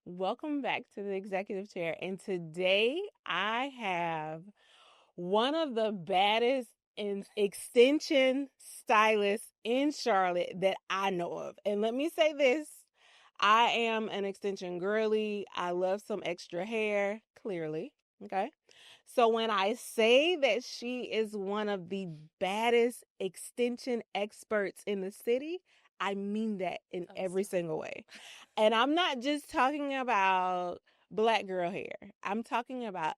Welcome back to the executive chair. And today I have one of the baddest extension stylists in Charlotte that I know of. And let me say this, I am an extension girly. I love some extra hair, clearly. Okay. So when I say that she is one of the baddest extension experts in the city, I mean that in every single way. And I'm not just talking about black girl hair. I'm talking about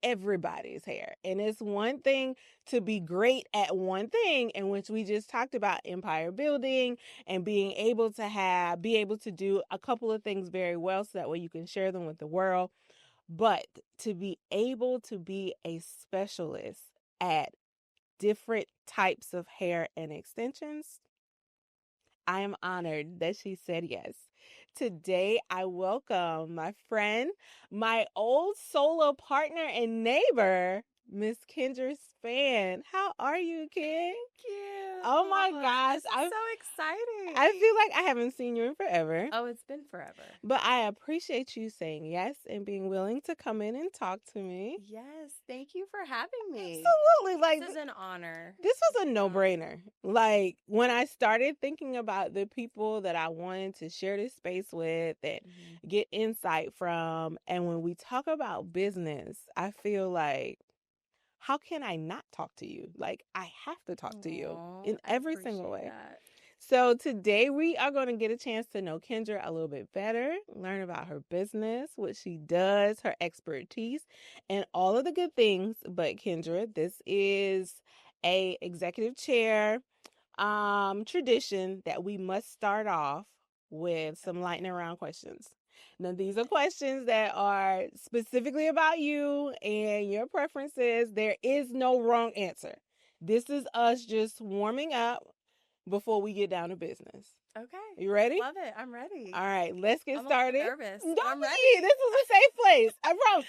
everybody's hair. And it's one thing to be great at one thing, in which we just talked about empire building and be able to do a couple of things very well so that way you can share them with the world. But to be able to be a specialist at different types of hair and extensions, I am honored that she said yes. Today, I welcome my friend, my old solo partner and neighbor, Miss Kendra Spann. How are you, Ken? Thank you. Oh my gosh. I'm so exciting. I feel like I haven't seen you in forever. Oh, it's been forever. But I appreciate you saying yes and being willing to come in and talk to me. Yes, thank you for having me. Absolutely. Like, this is an honor. This was a no-brainer. Like, when I started thinking about the people that I wanted to share this space with and get insight from, and when we talk about business, I feel like, how can I not talk to you? Like, I have to talk to you in every single way. That. So today we are going to get a chance to know Kendra a little bit better, learn about her business, what she does, her expertise, and all of the good things. But Kendra, this is a executive chair tradition that we must start off with some lightning round questions. Now, these are questions that are specifically about you and your preferences. There is no wrong answer. This is us just warming up before we get down to business. Okay. You ready? Love it. I'm ready. All right, let's get started. I'm nervous. I'm ready. This is a safe place. I promise.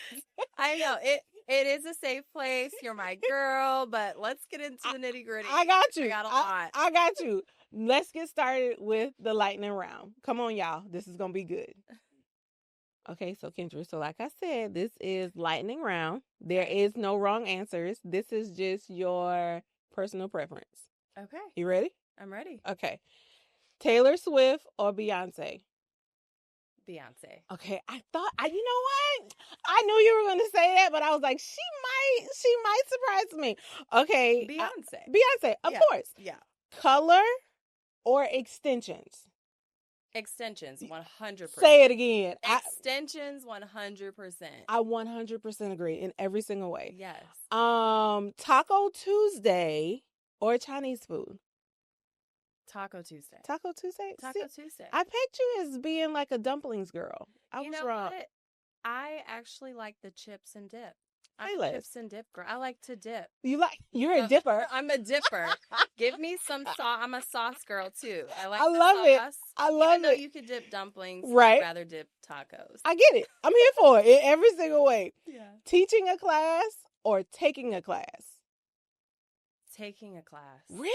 I know. It is a safe place. You're my girl, but let's get into the nitty gritty. I got you. I got a lot. I got you. Let's get started with the lightning round. Come on, y'all. This is going to be good. Okay, so Kendra, so like I said, this is lightning round. There is no wrong answers. This is just your personal preference. Okay. You ready? I'm ready. Okay. Taylor Swift or Beyonce? Beyonce. Okay, you know what? I knew you were going to say that, but I was like, she might surprise me. Okay. Beyonce, of course. Yeah. Color or extensions? Extensions, 100%. Say it again. Extensions, 100%. I 100% agree in every single way. Yes. Taco Tuesday or Chinese food? Taco Tuesday. Taco Tuesday? Taco Tuesday. I picked you as being like a dumplings girl. I was wrong. What? I actually like the chips and dip. I'm a chips and dip girl. I like to dip. You're a dipper. I'm a dipper. Give me some sauce. I'm a sauce girl too. I love sauce. I love Even though it. You could dip dumplings. Right. I'd rather dip tacos. I get it. I'm here for it in every single way. Yeah. Teaching a class or taking a class? Taking a class. Really?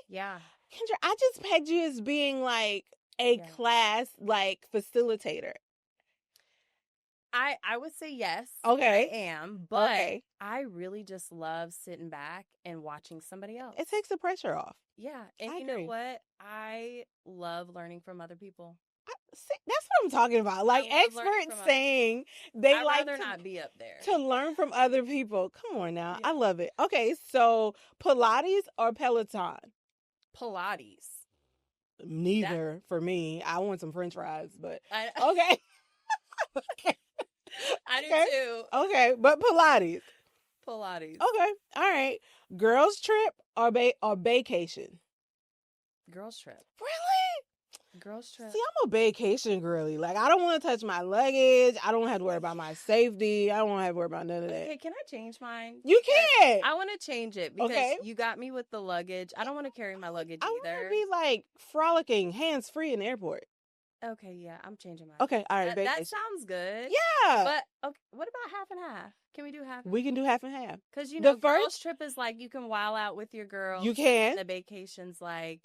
Yeah. Kendra, I just pegged you as being like a class like facilitator. I would say yes. Okay. I am, but I really just love sitting back and watching somebody else. It takes the pressure off. Yeah. And you know what? I love learning from other people. See, that's what I'm talking about. Like experts saying they I'd like rather not be up there. To learn from other people. Come on now. Yeah. I love it. Okay, so Pilates or Peloton? Pilates. Neither for me. I want some French fries, but okay. Okay. I do too. Okay, but Pilates. Okay, all right. Girls trip or vacation? Girls trip. Really? Girls trip. See, I'm a vacation girly. Like, I don't want to touch my luggage. I don't have to worry about my safety. I don't want to have to worry about none of that. Okay, can I change mine? You can. I want to change it because you got me with the luggage. I don't want to carry my luggage either. I want to be like frolicking, hands free in the airport. Okay, yeah, I'm changing my Okay, all right, That vacation. sounds good. Yeah. But okay, what about half and half? Can we do half? We can do half and half. Because The girls first, trip is like you can while out with your girls. you can. The vacation's like,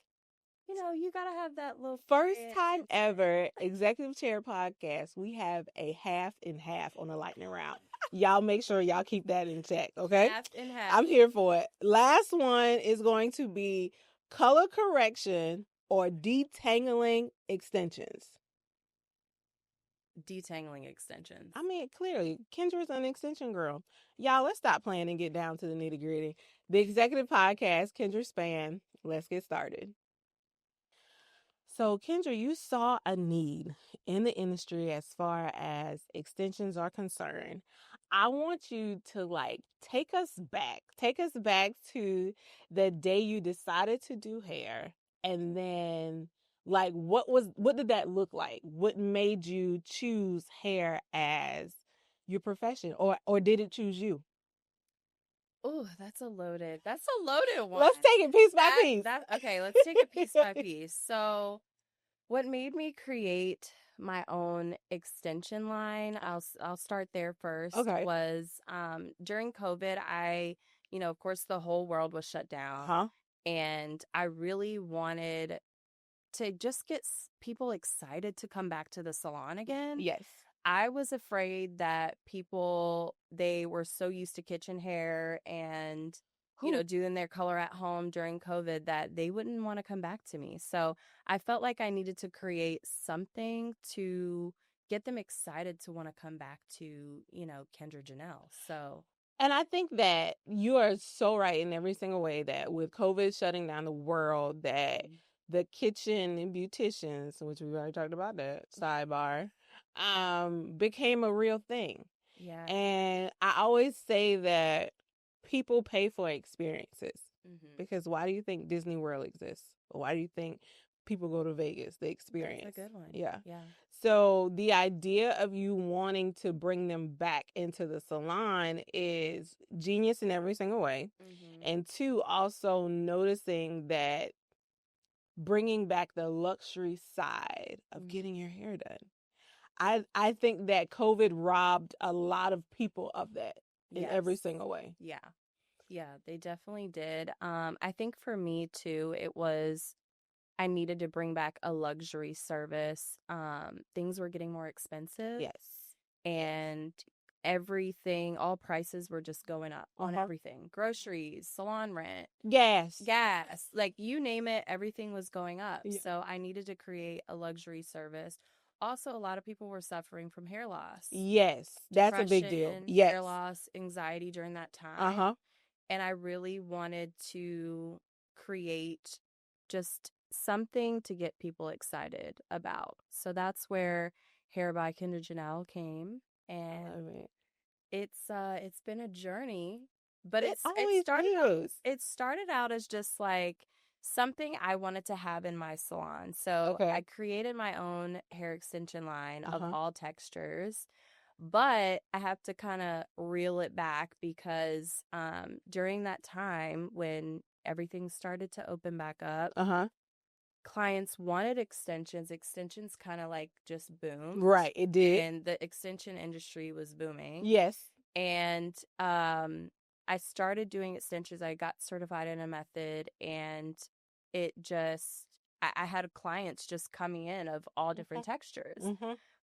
you gotta have that little First quiet time time. ever, Executive Chair Podcast, we have a half and half on the lightning round. Y'all make sure y'all keep that in check, okay? Half and half. I'm here for it. Last one is going to be color correction or detangling extensions. Detangling extensions. I mean, clearly, Kendra's an extension girl. Y'all, let's stop playing and get down to the nitty gritty. The Executive Podcast, Kendra Spann. Let's get started. So, Kendra, you saw a need in the industry as far as extensions are concerned. I want you to take us back to the day you decided to do hair, and then what did that look like? What made you choose hair as your profession, or did it choose you? Oh, that's a loaded one. Let's take it piece by piece. Okay, let's take it piece by piece. So, what made me create my own extension line, I'll start there first, Okay. was during COVID, of course the whole world was shut down. Huh? And I really wanted to just get people excited to come back to the salon again. Yes. I was afraid that they were so used to kitchen hair and, doing their color at home during COVID that they wouldn't want to come back to me. So I felt like I needed to create something to get them excited to want to come back to, Kendra Janelle. So. And I think that you are so right in every single way that with COVID shutting down the world, that the kitchen and beauticians, which we've already talked about that sidebar, became a real thing. Yeah. And I always say that people pay for experiences. Because why do you think Disney World exists? Why do you think people go to Vegas? The experience. That's a good one. Yeah. Yeah. So the idea of you wanting to bring them back into the salon is genius in every single way. And two, also noticing that bringing back the luxury side of getting your hair done. I think that COVID robbed a lot of people of that in every single way. Yeah. Yeah, they definitely did. I think for me too, it was I needed to bring back a luxury service. Things were getting more expensive. Yes. And everything, all prices were just going up on everything. Groceries, salon rent, gas, like you name it, everything was going up. Yeah. So I needed to create a luxury service. Also, a lot of people were suffering from hair loss. Yes, that's a big deal. Yes. Hair loss, anxiety during that time. And I really wanted to create just something to get people excited about. So that's where Hair by Kendra Janelle came. And it's been a journey, but it started out as just like something I wanted to have in my salon. So I created my own hair extension line of all textures. But I have to kind of reel it back because during that time when everything started to open back up, clients wanted extensions. Extensions kind of like just boomed. Right, it did. And the extension industry was booming. Yes. And I started doing extensions. I got certified in a method, and it just, I had clients just coming in of all different textures.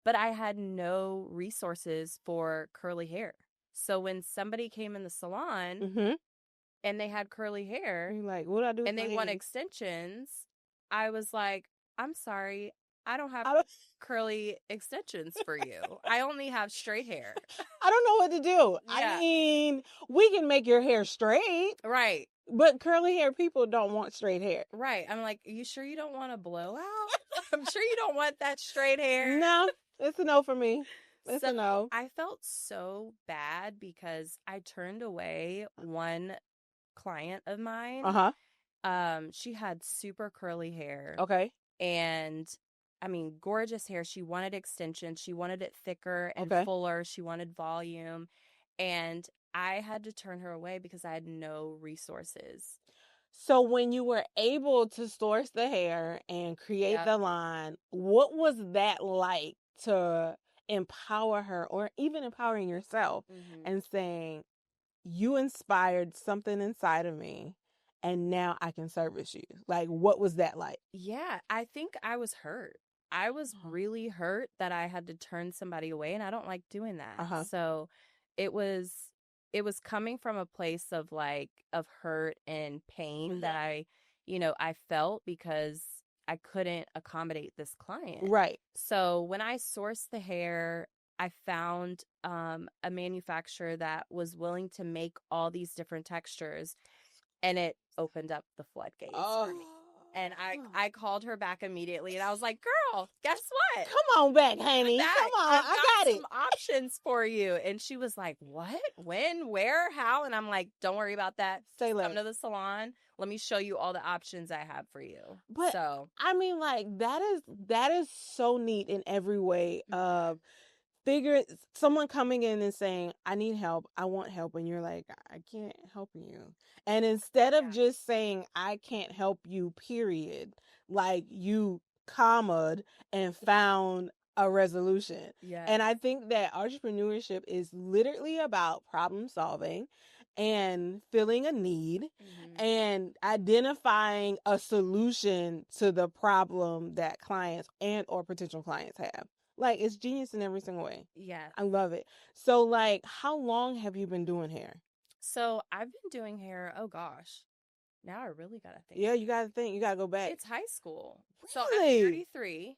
But I had no resources for curly hair. So when somebody came in the salon and they had curly hair, you're like, what do I do? And they want extensions, I was like, I'm sorry, I don't have curly extensions for you. I only have straight hair. I don't know what to do. Yeah. I mean, we can make your hair straight. Right. But curly hair people don't want straight hair. Right. I'm like, you sure you don't want a blowout? I'm sure you don't want that straight hair. No, it's a no for me. It's a no. I felt so bad because I turned away one client of mine. She had super curly hair. Okay. And I mean, gorgeous hair. She wanted extensions. She wanted it thicker and fuller. She wanted volume. And I had to turn her away because I had no resources. So when you were able to source the hair and create the line, what was that like to empower her, or even empowering yourself, and saying, you inspired something inside of me and now I can service you? Like, what was that like? Yeah, I think I was hurt. I was really hurt that I had to turn somebody away, and I don't like doing that. So it was coming from a place of hurt and pain that I felt because I couldn't accommodate this client. Right. So when I sourced the hair, I found a manufacturer that was willing to make all these different textures, and it opened up the floodgates for me. And I called her back immediately, and I was like, girl, guess what? Come on back, honey. Come on. I've I got some options for you. And she was like, what? When? Where? How? And I'm like, don't worry about that. Say less. Come to the salon. Let me show you all the options I have for you. But so I mean, like, that is so neat in every way. Figure someone coming in and saying, I need help, I want help, and you're like, I can't help you. And instead of just saying, I can't help you, period, like, you commaed and found a resolution. And I think that entrepreneurship is literally about problem solving and filling a need and identifying a solution to the problem that clients and or potential clients have. Like, it's genius in every single way. Yeah. I love it. So, like, how long have you been doing hair? So, I've been doing hair, oh gosh. Now I really got to think. Yeah, you got to think. You got to go back. It's high school. Really? So, I'm 33.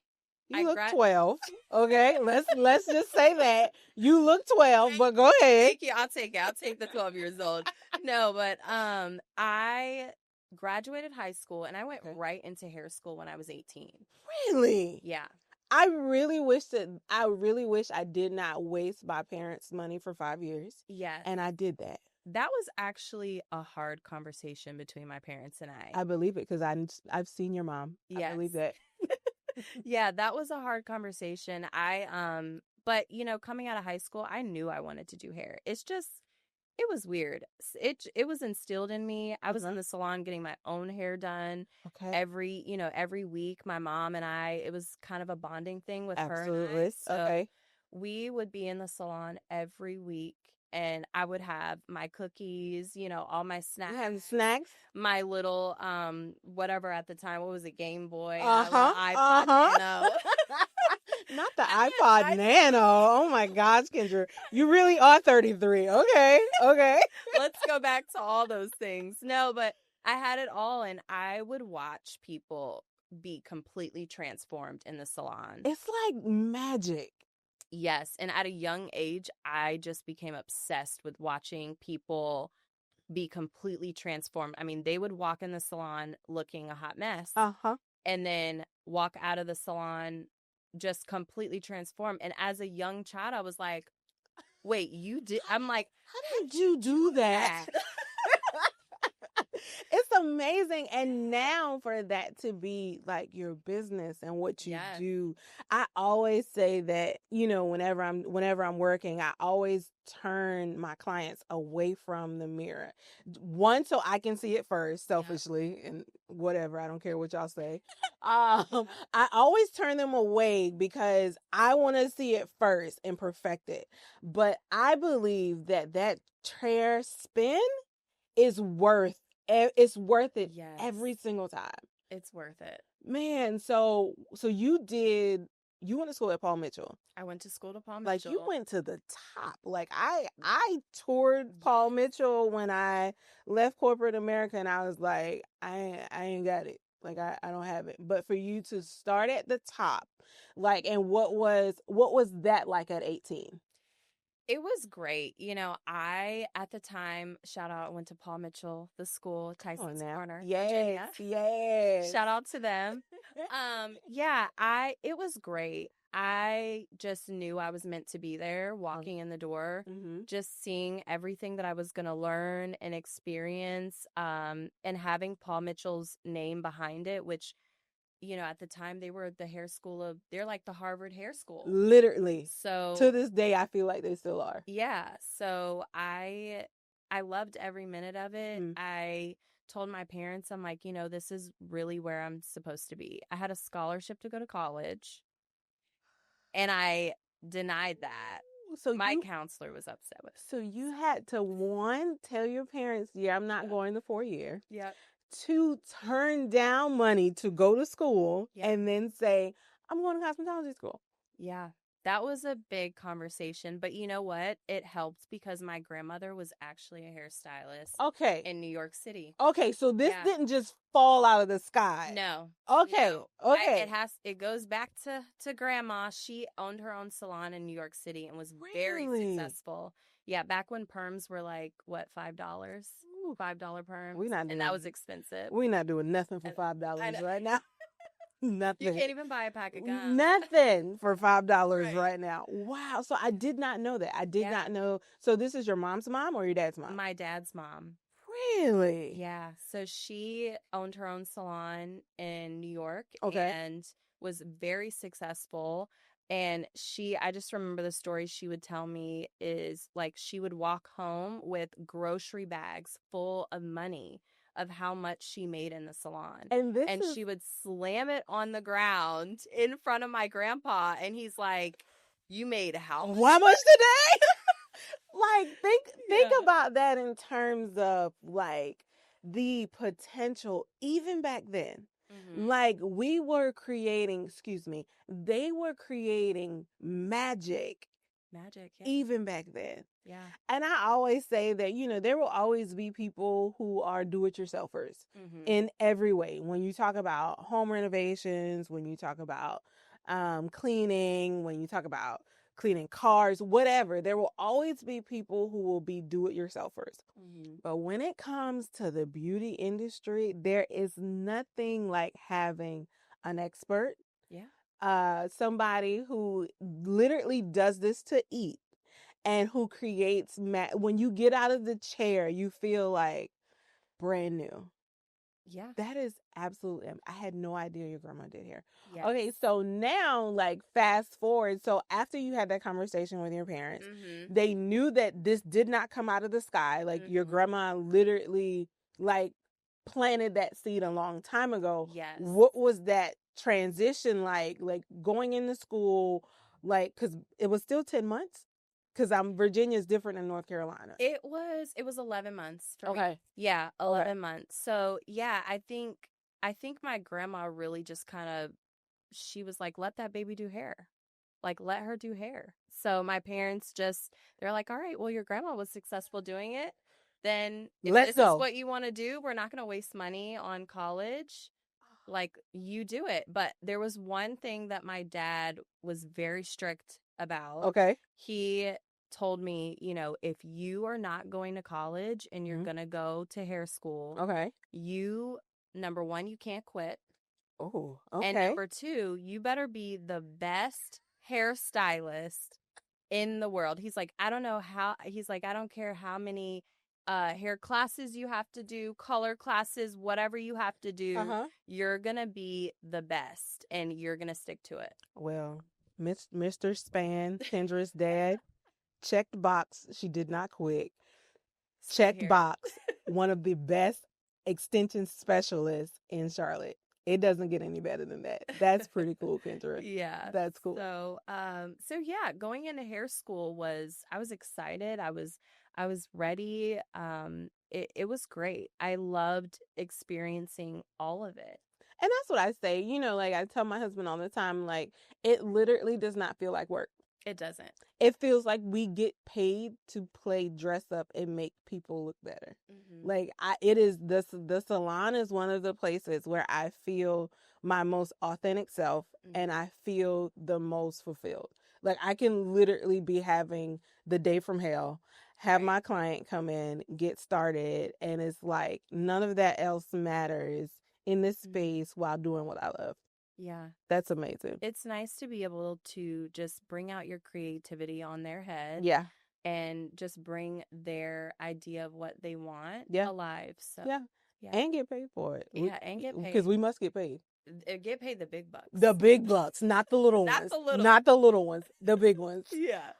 You look 12. Okay, let's just say that. You look 12, but go ahead. Thank you. I'll take it. I'll take the 12 years old. No, but I graduated high school, and I went right into hair school when I was 18. Really? Yeah. I really wish I did not waste my parents' money for 5 years. Yeah. And I did that. That was actually a hard conversation between my parents and I. I believe it because I've seen your mom. Yes. I believe that. Yeah, that was a hard conversation. But coming out of high school, I knew I wanted to do hair. It's just, it was weird. It was instilled in me. I was in the salon getting my own hair done. Okay. Every week, my mom and I, it was kind of a bonding thing with her and I. So okay. We would be in the salon every week. And I would have my cookies, all my snacks. You have snacks? My little, whatever at the time. What was it? Game Boy. iPod Nano. Not the iPod Nano. Oh my gosh, Kendra. You really are 33. Okay. Let's go back to all those things. No, but I had it all, and I would watch people be completely transformed in the salon. It's like magic. Yes. And at a young age, I just became obsessed with watching people be completely transformed. I mean, they would walk in the salon looking a hot mess. And then walk out of the salon just completely transformed. And as a young child, I was like, wait, you did? I'm like, how did you do that? It's amazing. And now for that to be like your business and what you do, I always say that, whenever I'm working, I always turn my clients away from the mirror. One, so I can see it first, selfishly, and whatever, I don't care what y'all say. I always turn them away because I want to see it first and perfect it. But I believe that hair spin is worth it every single time. It's worth it. Man, so you went to school at Paul Mitchell. I went to school to Paul Mitchell. Like, you went to the top. Like, I toured Paul Mitchell when I left corporate America, and I was like, I ain't got it. Like, I don't have it. But for you to start at the top, like, and what was that like at 18? It was great. I, at the time, shout out, I went to Paul Mitchell, the school, Tyson's Corner, Virginia. Yes. Shout out to them. It was great. I just knew I was meant to be there, walking in the door, just seeing everything that I was going to learn and experience, and having Paul Mitchell's name behind it, which, at the time they were the hair school they're like the Harvard hair school. Literally. So to this day, I feel like they still are. Yeah. So I loved every minute of it. I told my parents, I'm like, this is really where I'm supposed to be. I had a scholarship to go to college, and I denied that. So my counselor was upset with it. So you had to, tell your parents, I'm not going the 4-year. Yep. To turn down money to go to school, and then say, I'm going to cosmetology school. Yeah. That was a big conversation, but you know what? It helped because my grandmother was actually a hairstylist in New York City. Okay, so this didn't just fall out of the sky. No. Okay. No. It goes back to grandma. She owned her own salon in New York City and was very successful. Yeah, back when perms were like what, $5? $5 perms. And that was expensive. We're not doing nothing for $5 right now. Nothing. You can't even buy a pack of gum. Nothing for $5 right now. Wow. So I did not know that. I did not know. So this is your mom's mom or your dad's mom? My dad's mom. Really? Yeah. So she owned her own salon in New York and was very successful. And I just remember the story she would tell me is like she would walk home with grocery bags full of money of how much she made in the salon. And she would slam it on the ground in front of my grandpa. And he's like, you made how much? How much today? Like, think about that in terms of like the potential, even back then. Mm-hmm. Like they were creating magic. Even back then. Yeah. And I always say that, there will always be people who are do-it-yourselfers in every way. When you talk about home renovations, when you talk about cleaning, when you talk about cleaning cars, whatever, there will always be people who will be do-it-yourselfers. Mm-hmm. But when it comes to the beauty industry, there is nothing like having an expert. Yeah. Somebody who literally does this to eat and who creates, when you get out of the chair, you feel like brand new. Yeah. That is absolutely, I had no idea your grandma did hair. Yes. Okay, so now, like, fast forward. So after you had that conversation with your parents, they knew that this did not come out of the sky. Like, your grandma literally, like, planted that seed a long time ago. Yes. What was that transition like going into school, like, because it was still 10 months? Because Virginia's different than North Carolina. It was 11 months for me. Yeah, 11 months. So yeah, I think my grandma really just kind of, she was like, let that baby do hair. Like, let her do hair. So my parents they're like, all right, well, your grandma was successful doing it. Then if this is what you want to do, we're not going to waste money on college. Like, you do it. But there was one thing that my dad was very strict about. Okay. He told me, if you are not going to college and you're going to go to hair school, number one, you can't quit. Oh, okay. And number two, you better be the best hairstylist in the world. He's like, I don't care how many hair classes you have to do, color classes, whatever you have to do, you're going to be the best and you're going to stick to it. Well, Mr. Spann, Kendra's dad, checked box. She did not quit. Checked box. One of the best extension specialists in Charlotte. It doesn't get any better than that. That's pretty cool, Kendra. Yeah. That's cool. So yeah, going into hair school I was excited. I was ready. It was great. I loved experiencing all of it. And that's what I say. Like I tell my husband all the time, like, it literally does not feel like work. It doesn't. It feels like we get paid to play dress up and make people look better. Mm-hmm. Like the salon is one of the places where I feel my most authentic self and I feel the most fulfilled. Like I can literally be having the day from hell, have my client come in, get started, and it's like none of that else matters in this space while doing what I love. Yeah. That's amazing. It's nice to be able to just bring out your creativity on their head. Yeah. And just bring their idea of what they want alive. So yeah. And get paid for it. Yeah, and get paid. Because we must get paid. Get paid the big bucks. The big bucks, not the little ones. Not the little ones. The big ones. Yeah.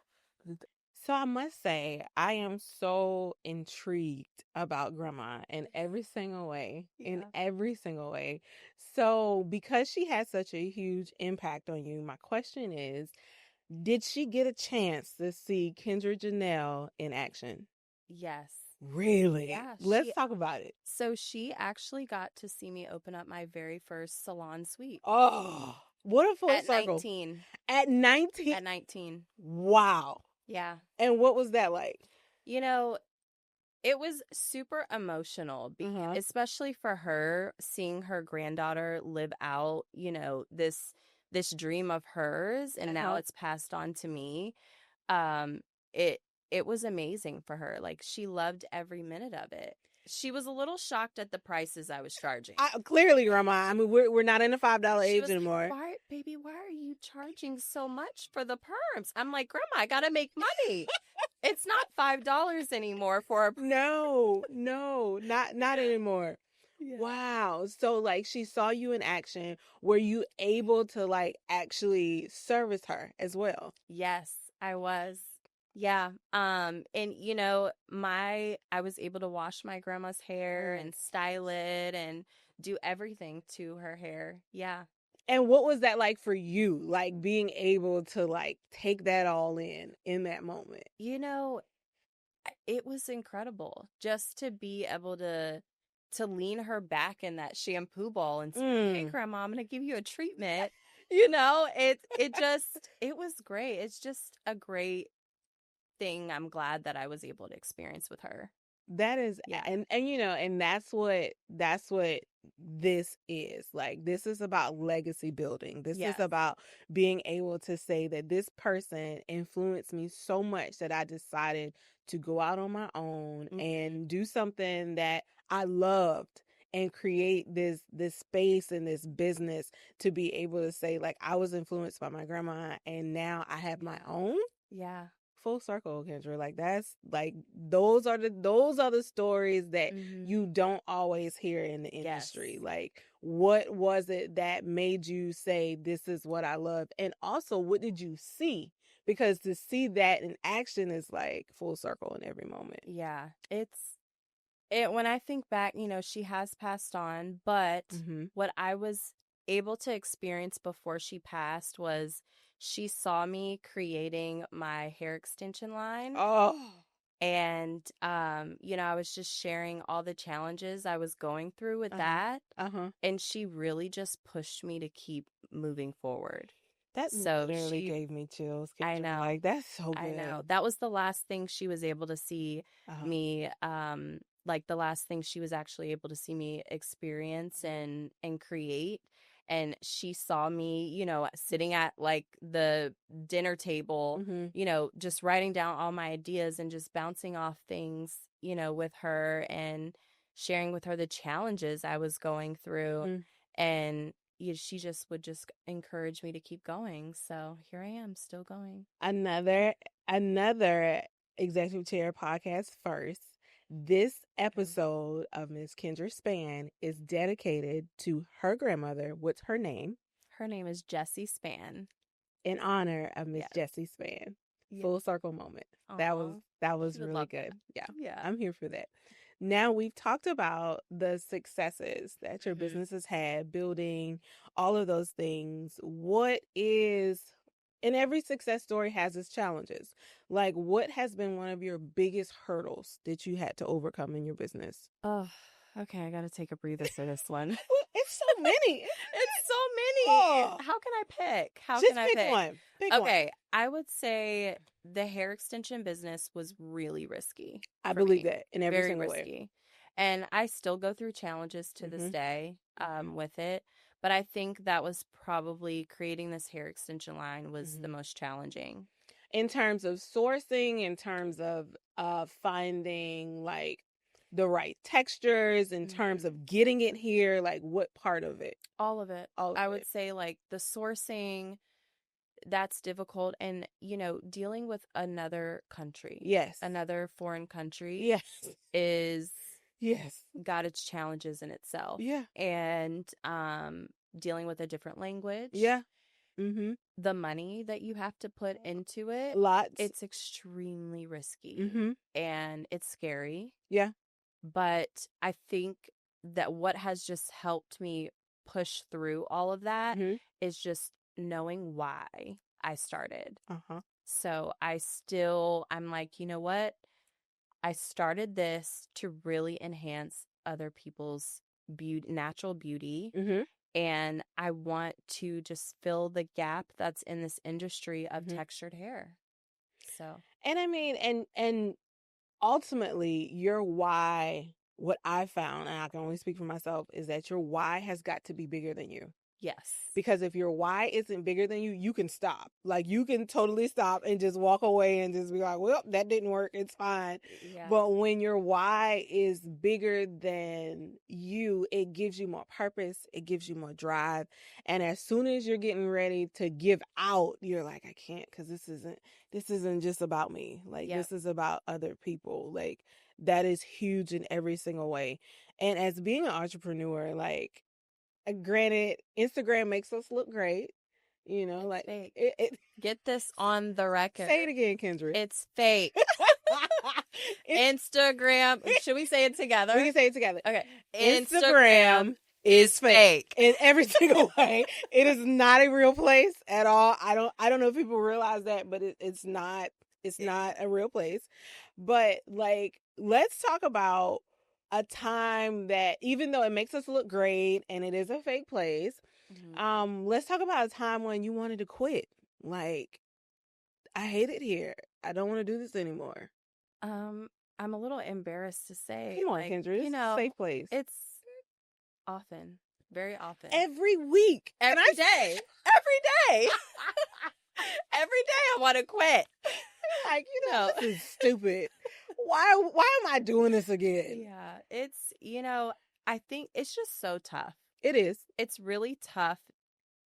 So I must say, I am so intrigued about grandma in every single way, in every single way. So because she had such a huge impact on you, my question is, did she get a chance to see Kendra Janelle in action? Yes. Really? Yeah. Let's talk about it. So she actually got to see me open up my very first salon suite. Oh, what a full circle. 19. At 19? At 19. Wow. Yeah. And what was that like? You know, it was super emotional, especially for her, seeing her granddaughter live out, this dream of hers, and now it's passed on to me. It it was amazing for her. Like, she loved every minute of it. She was a little shocked at the prices I was charging. Clearly, Grandma. I mean, we're not in the $5 age anymore. Why are you charging so much for the perms? I'm like, Grandma, I gotta make money. It's not $5 anymore for a No, not anymore. Yeah. Wow. So like she saw you in action. Were you able to like actually service her as well? Yes, I was. Yeah. And I was able to wash my grandma's hair and style it and do everything to her hair. Yeah. And what was that like for you? Like being able to like take that all in that moment? It was incredible just to be able to lean her back in that shampoo bowl and say, "Hey, Grandma, I'm going to give you a treatment." It was great. It's just a great thing. I'm glad that I was able to experience with her. That is, yeah. And that's what this is. Like, this is about legacy building. This is about being able to say that this person influenced me so much that I decided to go out on my own and do something that I loved and create this space and this business to be able to say, like, I was influenced by my grandma and now I have my own. Yeah. Full circle, Kendra. Like, that's like those are the stories that you don't always hear in the industry. Like, what was it that made you say this is what I love? And also, what did you see? Because to see that in action is like full circle in every moment. Yeah. When I think back, she has passed on, but what I was able to experience before she passed was she saw me creating my hair extension line. Oh. And, I was just sharing all the challenges I was going through with that. And she really just pushed me to keep moving forward. That literally gave me chills. Kendra. I know. Like, that's so good. I know. That was the last thing she was able to see me, like the last thing she was actually able to see me experience and create. And she saw me, sitting at like the dinner table, just writing down all my ideas and just bouncing off things, with her and sharing with her the challenges I was going through. And she just would just encourage me to keep going. So here I am, still going. Another Executive Chair podcast first. This episode of Miss Kendra Spann is dedicated to her grandmother. What's her name? Her name is Jessie Spann. In honor of Miss Jessie Spann. Full circle moment. Aww. That was really good. That. Yeah. I'm here for that. Now we've talked about the successes that your business has had, building all of those things. And every success story has its challenges. Like, what has been one of your biggest hurdles that you had to overcome in your business? Oh, okay. I got to take a breather for this one. It's so many. It's so many. Oh. How can I pick? Just pick one. Okay. One. I would say the hair extension business was really risky. I believe that in every Very single risky. way. And I still go through challenges to this day with it. But I think that was probably creating this hair extension line was the most challenging. In terms of sourcing, in terms of finding like the right textures, in terms of getting it here, like what part of it? All of it. I would say like the sourcing, that's difficult. And, dealing with another country. Yes. Another foreign country. Yes. Is... Yes. Got its challenges in itself. Yeah. And dealing with a different language. Yeah. the money that you have to put into it, lots. It's extremely risky and it's scary. Yeah. But I think that what has just helped me push through all of that is just knowing why I started. So I'm like, you know what? I started this to really enhance other people's natural beauty. And I want to just fill the gap that's in this industry of textured hair. So, and I mean, and ultimately your why, what I found, and I can only speak for myself, is that your why has got to be bigger than you. yes. Because if your why isn't bigger than you, you can stop. Like, you can totally stop and just walk away and just be like, well, that didn't work. It's fine. Yeah. But when your why is bigger than you, it gives you more purpose. It gives you more drive. And as soon as you're getting ready to give out, you're like, I can't, because this isn't just about me. Like, this is about other people. Like, that is huge in every single way. And as being an entrepreneur, like, granted, Instagram makes us look great, you know, it's like fake. Get this on the record. Say it again, Kendra. It's fake. Instagram. Should we say it together? We can say it together. Okay. Instagram is fake in every single way. It is not a real place at all. I don't know if people realize that, but it's not a real place. But like, let's talk about a time that, even though it makes us look great and it is a fake place, let's talk about a time when you wanted to quit. Like, I hate it here. I don't want to do this anymore. I'm a little embarrassed to say. Come on, Kendra. This is a safe place. It's often, very often. Every week. Every day. Every day. Every day I want to quit. Like, this is stupid. Why am I doing this again? Yeah, it's, I think it's just so tough. It is. It's really tough.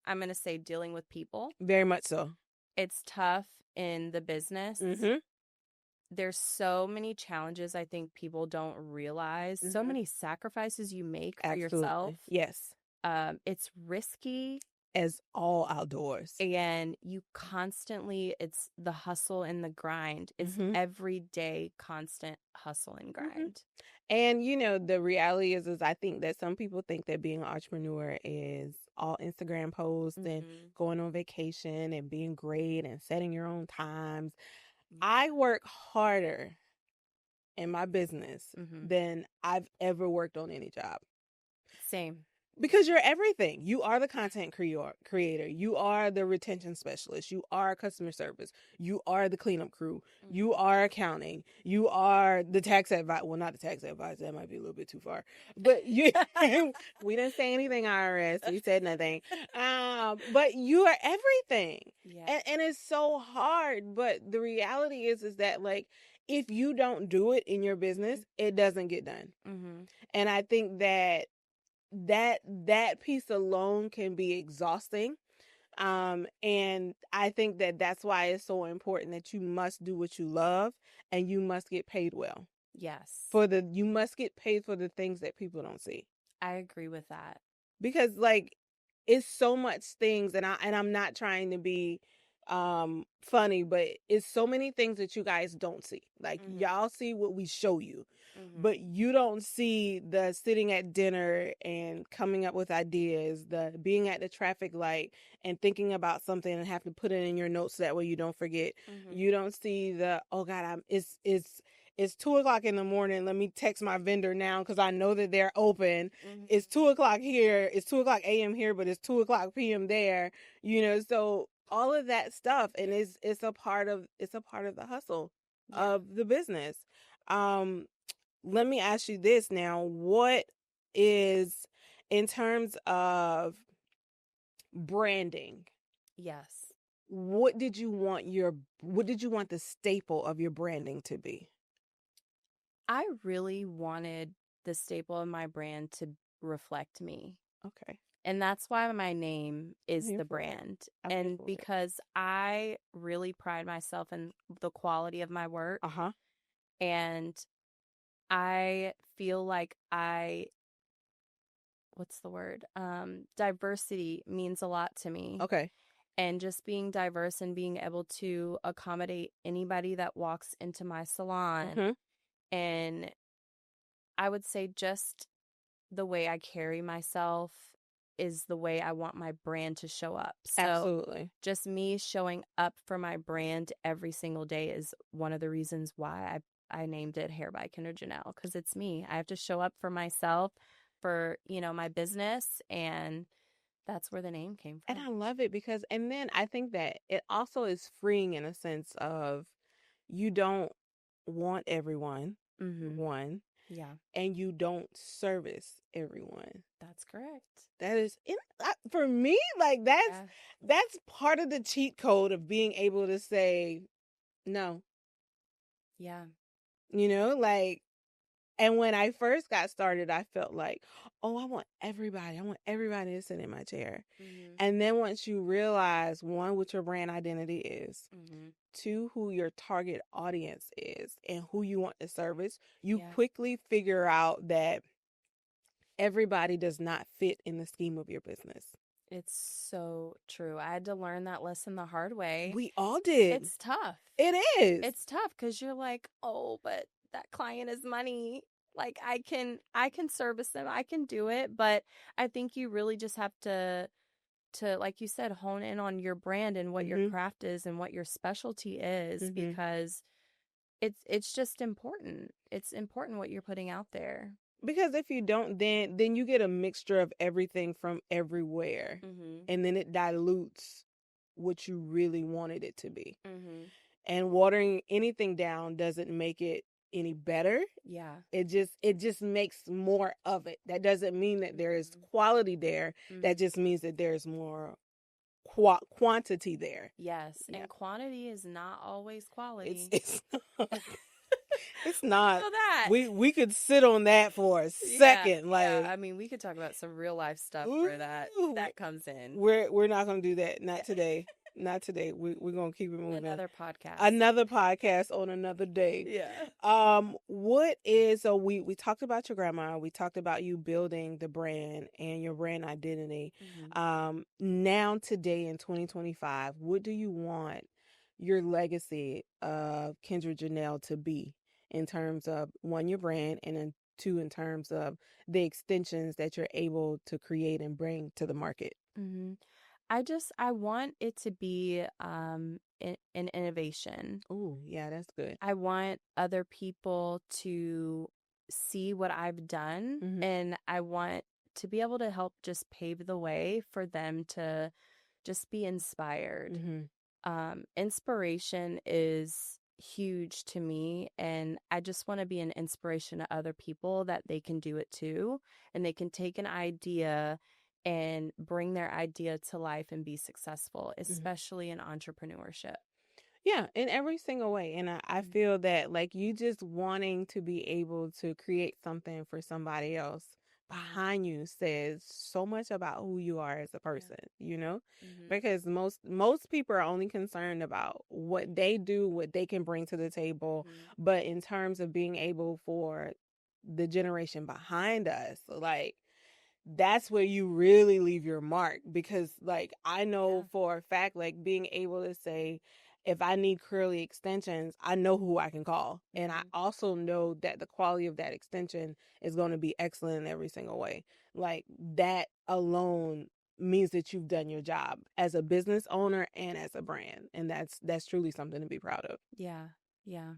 I'm going to say dealing with people. Very much so. It's tough in the business. There's so many challenges I think people don't realize. So many sacrifices you make for yourself. Yes. It's risky. As all outdoors. And you constantly, it's the hustle and the grind. It's everyday constant hustle and grind. And, the reality is I think that some people think that being an entrepreneur is all Instagram posts and going on vacation and being great and setting your own times. I work harder in my business than I've ever worked on any job. Same. Because you're everything. You are the content creator. You are the retention specialist. You are customer service. You are the cleanup crew. You are accounting. You are the tax advisor. Well, not the tax advisor. That might be a little bit too far. But we didn't say anything, IRS. We said nothing. But you are everything. Yeah. And it's so hard. But the reality is that, like, if you don't do it in your business, it doesn't get done. And I think that piece alone can be exhausting. And I think that that's why it's so important that you must do what you love and you must get paid well. Yes. You must get paid for the things that people don't see. I agree with that. Because, like, it's so much things, and I'm not trying to be funny, but it's so many things that you guys don't see. Like, y'all see what we show you. But you don't see the sitting at dinner and coming up with ideas, the being at the traffic light and thinking about something and have to put it in your notes so that way you don't forget. You don't see the, oh God, it's 2:00 in the morning. Let me text my vendor now because I know that they're open. It's 2:00 here. It's 2:00 a.m. here, but it's 2:00 p.m. there. So all of that stuff, and it's a part of the hustle of the business. Let me ask you this now. What is, in terms of branding? Yes. What did you want the staple of your branding to be? I really wanted the staple of my brand to reflect me. Okay. And that's why my name is the brand. And because I really pride myself in the quality of my work. And I feel like what's the word? Diversity means a lot to me. Okay. and just being diverse and being able to accommodate anybody that walks into my salon. And I would say just the way I carry myself is the way I want my brand to show up. So Absolutely. just me showing up for my brand every single day is one of the reasons why I named it Hair by Kendra Janelle, because it's me. I have to show up for myself, for, my business, and that's where the name came from. And I love it because, and then I think that it also is freeing in a sense of you don't want everyone, one. Yeah. And you don't service everyone. That's correct. That is, for me, like that's part of the cheat code of being able to say no. Yeah. Like, and when I first got started, I felt like, oh, I want everybody to sit in my chair. And then once you realize, one, what your brand identity is, two, who your target audience is and who you want to service, you quickly figure out that everybody does not fit in the scheme of your business. It's so true. I had to learn that lesson the hard way. We all did. It's tough. It is. It's tough because you're like, oh, but that client is money. Like I can service them. I can do it. But I think you really just have to, like you said, hone in on your brand and what your craft is and what your specialty is, because it's just important. It's important what you're putting out there. Because if you don't, then you get a mixture of everything from everywhere. And then it dilutes what you really wanted it to be. And watering anything down doesn't make it any better. Yeah. It just makes more of it. That doesn't mean that there is quality there. That just means that there's more quantity there. Yes. Yeah. And quantity is not always quality. It's not. It's not. So that we could sit on that for a second. I mean, we could talk about some real life stuff where that comes in. We're not going to do that. Not today. Not today. We're going to keep it moving. Another podcast on another day. Yeah. So we talked about your grandma. We talked about you building the brand and your brand identity. Now today in 2025, what do you want your legacy of Kendra Janelle to be in terms of, one, your brand, and then two, in terms of the extensions that you're able to create and bring to the market? I want it to be an innovation. Oh, yeah, that's good. I want other people to see what I've done, and I want to be able to help just pave the way for them to just be inspired. Inspiration is huge to me, and I just want to be an inspiration to other people that they can do it too, and they can take an idea and bring their idea to life and be successful, especially in entrepreneurship. Yeah, in every single way. And I feel that, like, you just wanting to be able to create something for somebody else behind you says so much about who you are as a person, because most people are only concerned about what they do, what they can bring to the table. But in terms of being able for the generation behind us, like, that's where you really leave your mark. Because, like, I know for a fact, like, being able to say, if I need curly extensions, I know who I can call. And I also know that the quality of that extension is going to be excellent in every single way. Like, that alone means that you've done your job as a business owner and as a brand. And that's truly something to be proud of. Yeah. Yeah.